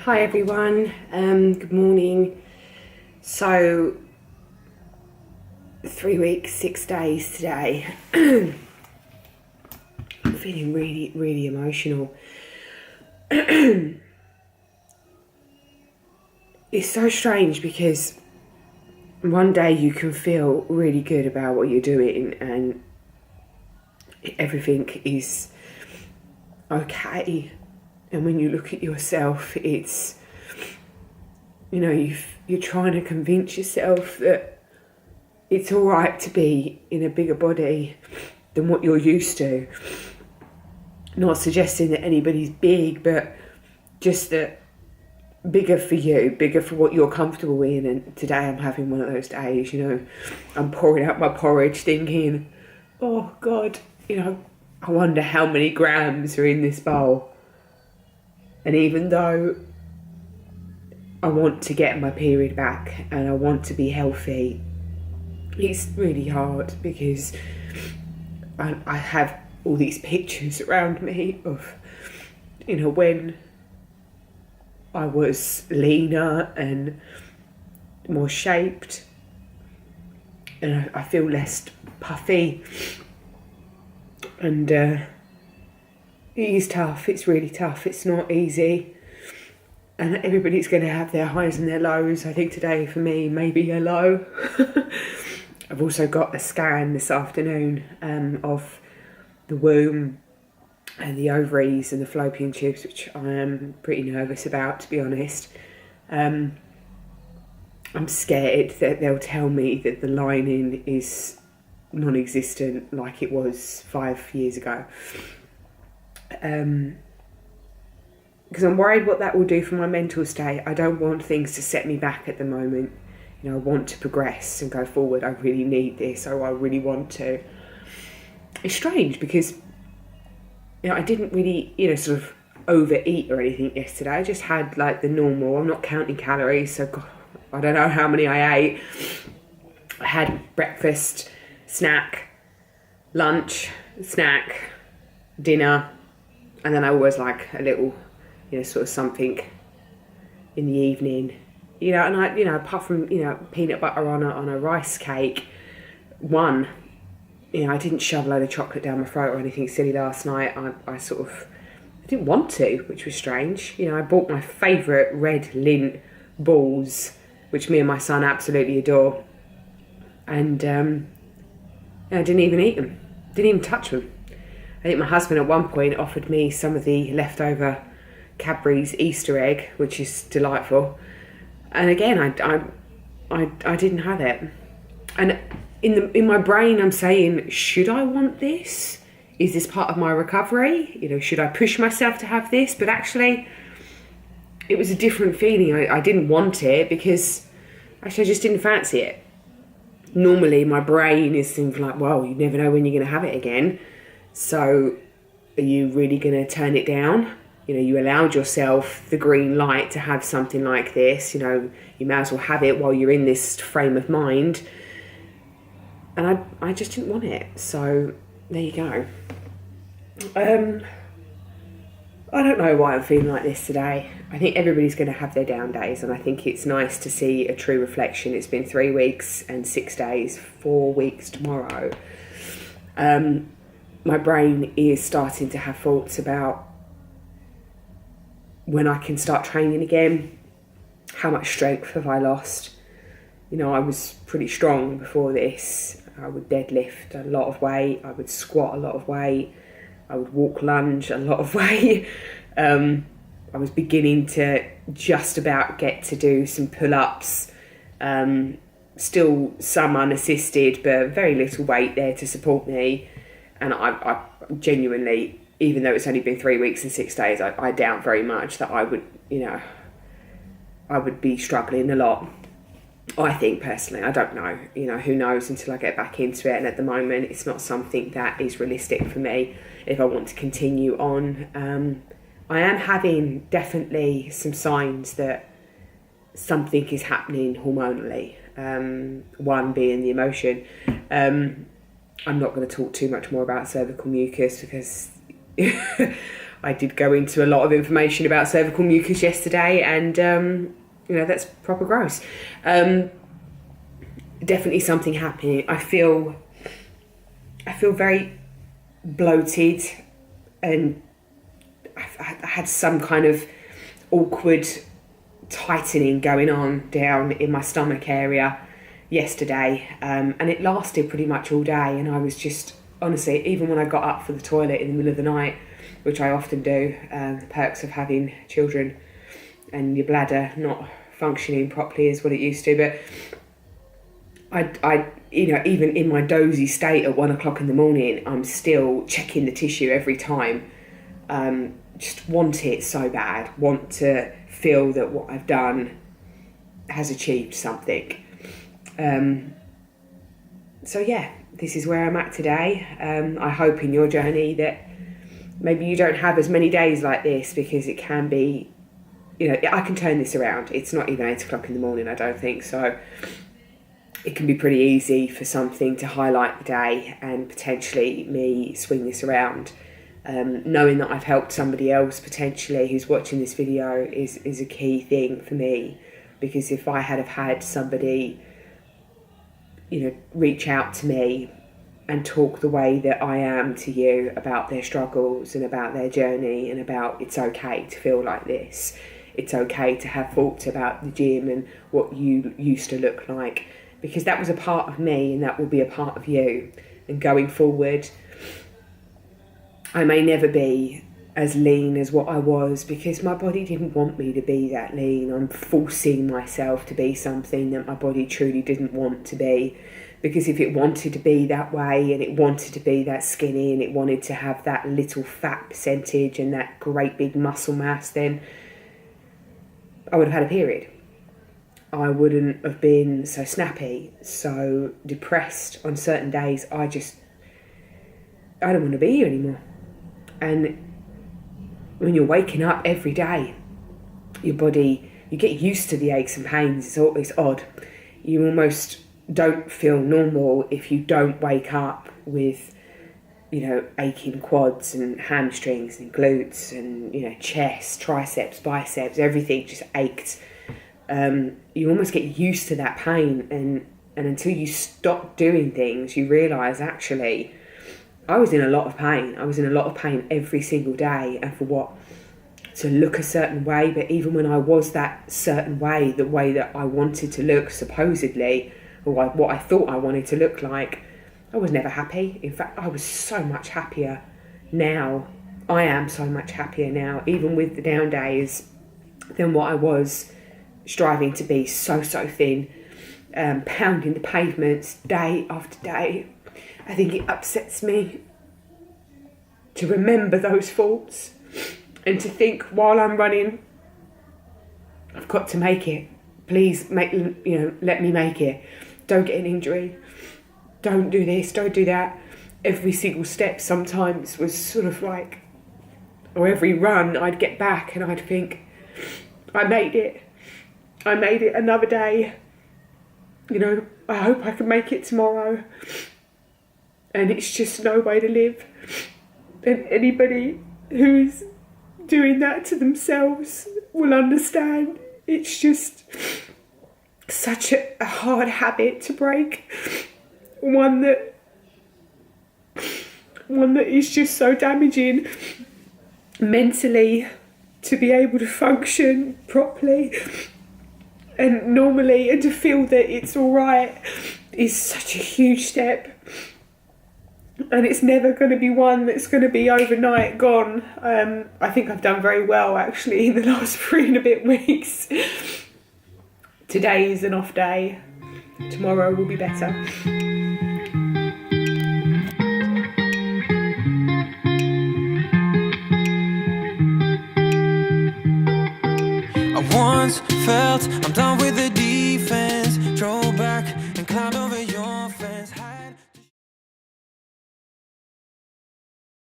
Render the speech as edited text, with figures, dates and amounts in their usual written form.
Hi everyone, good morning. So 3 weeks, 6 days today. I'm feeling really emotional. It's so strange because one day you can feel really good about what you're doing and everything is okay. And when you look at yourself, it's, you're trying to convince yourself that it's all right to be in a bigger body than what you're used to. Not suggesting that anybody's big, but just that bigger for you, bigger for what you're comfortable in. And today I'm having one of those days, I'm pouring out my porridge thinking, oh God, I wonder how many grams are in this bowl. And even though I want to get my period back and I want to be healthy, it's really hard because I have all these pictures around me of, when I was leaner and more shaped and I feel less puffy. And it is tough, it's really tough, it's not easy. And everybody's going to have their highs and their lows. I think today for me, maybe a low. I've also got a scan this afternoon of the womb and the ovaries and the fallopian tubes, which I am pretty nervous about, to be honest. I'm scared that they'll tell me that the lining is non-existent like it was 5 years ago. Because I'm worried what that will do for my mental state. I don't want things to set me back at the moment. I want to progress and go forward. I really need this, or I really want to. It's strange because, I didn't really, sort of overeat or anything yesterday. I just had like the normal. I'm not counting calories, so God, I don't know how many I ate. I had breakfast, snack, lunch, snack, dinner, and then I always like a little, sort of something in the evening, and I, apart from, peanut butter on a rice cake, I didn't shove a load of chocolate down my throat or anything silly last night. I didn't want to, which was strange. I bought my favourite red lint balls, which me and my son absolutely adore. And I didn't even eat them, didn't even touch them. I think my husband at one point offered me some of the leftover Cadbury's Easter egg, which is delightful. And again, I didn't have it. And in my brain, I'm saying, should I want this? Is this part of my recovery? Should I push myself to have this? But actually, it was a different feeling. I didn't want it because actually I just didn't fancy it. Normally, my brain is thinking like, well, you never know when you're going to have it again. So are you really going to turn it down? You allowed yourself the green light to have something like this. You may as well have it while you're in this frame of mind. And I just didn't want it. So there you go. I don't know why I'm feeling like this today. I think everybody's going to have their down days. And I think it's nice to see a true reflection. It's been 3 weeks and 6 days, 4 weeks tomorrow. My brain is starting to have thoughts about when I can start training again. How much strength have I lost? I was pretty strong before this. I would deadlift a lot of weight. I would squat a lot of weight. I would walk lunge a lot of weight. I was beginning to just about get to do some pull-ups. Still some unassisted, but very little weight there to support me. And I genuinely, even though it's only been 3 weeks and 6 days, I doubt very much that I would, I would be struggling a lot. I think personally, I don't know, who knows until I get back into it. And at the moment, it's not something that is realistic for me if I want to continue on. I am having definitely some signs that something is happening hormonally. One being the emotion. I'm not going to talk too much more about cervical mucus because I did go into a lot of information about cervical mucus yesterday, and that's proper gross. Definitely something happening. I feel very bloated, and I had some kind of awkward tightening going on down in my stomach area yesterday, and it lasted pretty much all day. And I was just, honestly, even when I got up for the toilet in the middle of the night, which I often do, the perks of having children and your bladder not functioning properly is what it used to, but I even in my dozy state at 1 o'clock in the morning, I'm still checking the tissue every time. Just want it so bad, want to feel that what I've done has achieved something. So yeah, this is where I'm at today. I hope in your journey that maybe you don't have as many days like this, because it can be, I can turn this around. It's not even 8 o'clock in the morning, I don't think. So it can be pretty easy for something to highlight the day and potentially me swing this around. Knowing that I've helped somebody else potentially who's watching this video is a key thing for me, because if I had have had somebody, reach out to me and talk the way that I am to you about their struggles and about their journey and about it's okay to feel like this, it's okay to have thoughts about the gym and what you used to look like, because that was a part of me and that will be a part of you. And going forward, I may never be as lean as what I was, because my body didn't want me to be that lean. I'm forcing myself to be something that my body truly didn't want to be, because if it wanted to be that way and it wanted to be that skinny and it wanted to have that little fat percentage and that great big muscle mass, then I would have had a period. I wouldn't have been so snappy, so depressed on certain days. I don't want to be here anymore. And when you're waking up every day, your body, you get used to the aches and pains. It's odd. You almost don't feel normal if you don't wake up with, aching quads and hamstrings and glutes and, chest, triceps, biceps, everything just ached. You almost get used to that pain, and until you stop doing things, you realise actually I was in a lot of pain. I was in a lot of pain every single day, and for what? To look a certain way. But even when I was that certain way, the way that I wanted to look supposedly, or what I thought I wanted to look like, I was never happy. In fact, I was so much happier now. I am so much happier now, even with the down days, than what I was striving to be so thin, pounding the pavements day after day. I think it upsets me to remember those thoughts and to think while I'm running, I've got to make it. Please let me make it. Don't get an injury. Don't do this, don't do that. Every single step sometimes was sort of like, or every run I'd get back and I'd think, I made it. I made it another day. I hope I can make it tomorrow. And it's just no way to live. And anybody who's doing that to themselves will understand. It's just such a hard habit to break. One that is just so damaging mentally, to be able to function properly and normally, and to feel that it's all right is such a huge step. And it's never going to be one that's going to be overnight gone. I think I've done very well actually in the last 3 and a bit weeks. Today is an off day. Tomorrow will be better. I once felt I'm done with the